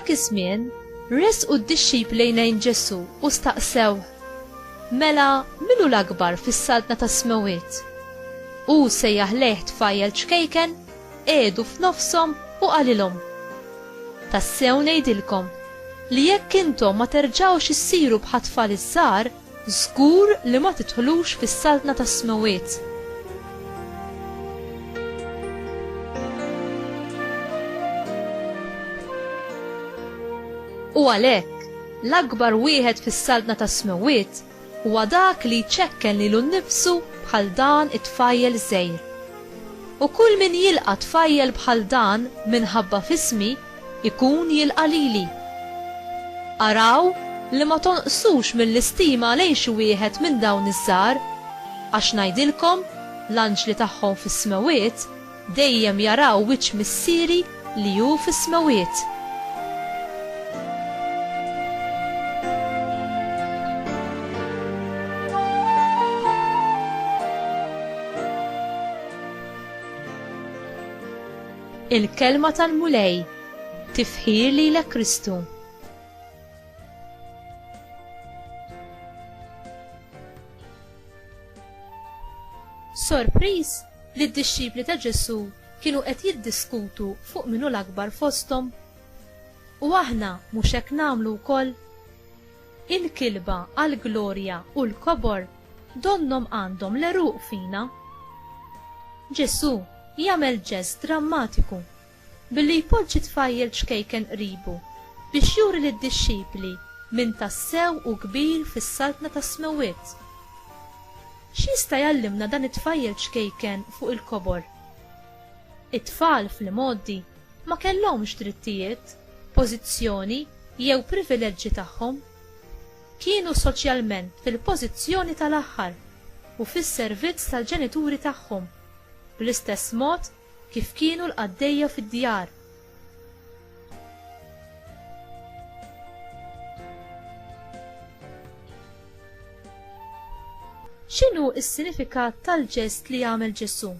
F'dak iż-żmien resqu d-dixxipli lejn Ġesu u staqsew: Mela minu l-akbar fis-saltna tas-smewiet? U sejjaħ leh tfajjel ċkejken, qiegħdu f'nofshom u qalilhom: Tassew ngħidilkom li jekk intom ma terġgħux issiru bħal tfal iż-żgħar, żgur li ma tidħlux fis-saltna tas-smewiet. U għalhekk l-akbar wieħed fis-saltna tas-smewiet huwa dak li jċekken lilu nnifsu bħal dan it-tfajjel żgħir. U kull min jilqa' tfajjel bħal dan minħabba f'ismi ikun jilqa' lili. Araw li ma tonqsux mill-istima lejn xi wieħed minn dawn iż-żgħar, għax ngħidilkom l-anġli tagħhom fis-smewiet dejjem jaraw wiċċ missieri li hu fis-smewiet. Il-kelma tal-mulej tifħir lilek Kristu. Sorpriż li d-dixxipli ta' Ġesu kienu qed jiddiskutu fuq minnu l-akbar fosthom. U aħna mhux hekk nagħmlu wkoll? Il-kilba għall-glorja u l-kobor donhom għandhom l-eruq fina. Ġesu jagħmel ġest drammatiku billi jpoġġi tfajjel ċkejken qribu biex juri lid-dixxipli min tassew u kbir fis-saltna tas-smewiet. X'jista' jgħallimna dan it-tfajjel ċkejken fuq il-kobor? It-tfal fl-modi ma kellhomx drittijiet, pożizzjoni jew privileġġi tagħhom. Kienu soċjalment fil-pożizzjoni tal-aħħar u fis-servizz tal-ġenituri tagħhom, bl-istess mod kif kienu l-qaddejja fid-djar. X'inhu s-sinifikat tal-ġest li jagħmel Ġesu?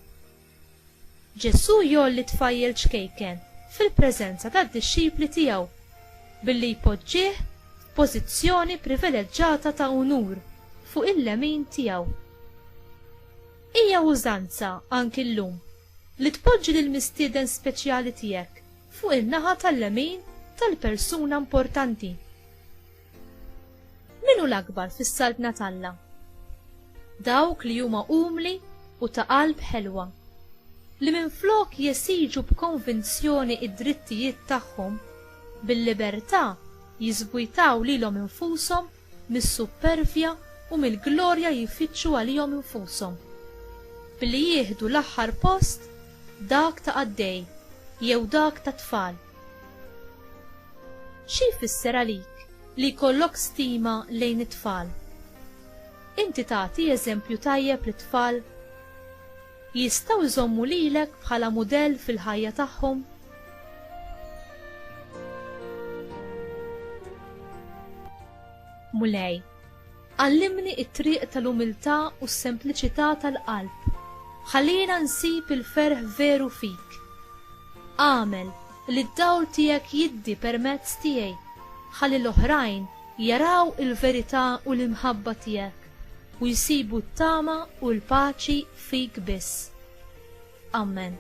Ġesu jolli tfajjel ċkejken fil-preżenza tad-dixxipli tiegħu billi jpoġġih f'pożizzjoni privileġġjata ta' unur fuq il-lemin tiegħu. Hija użanza anki llum li tpoġġi lill-mistieden speċjali tiegħek fuq in-naħa tal-lemin tal-persuna importanti. Minu l-akbar fis-saltna talla? Dawk li huma umli u ta' qalb ħelwa, li minflok jesiġu b'konvinzjoni id-drittijiet tagħhom, bil-libertà jiżbujtaw lilhom infushom mis-supervja u mill-glorja jiffittxu għalihom infushom, billi jieħdu l-aħħar post dak ta' qaddej jew dak ta' tfal. Xi jfisser għalik li jkollok stima lejn it-tfal? Inti tagħti eżempju tajjeb lit-tfal? Jistgħu jżommu lilek bħala mudell fil-ħajja tagħhom? Mulej, għallimni it-triq tal-umiltà u s-sempliċità tal-qalb. Ħallina nsib il-ferħ veru fik. Għamel li d-dawl tiegħek jiddi permezz tiegħi, ħalli l-oħrajn jaraw il-verità u l-imħabba tiegħek u jsibu t-tama u l-paċi fik biss. Amen.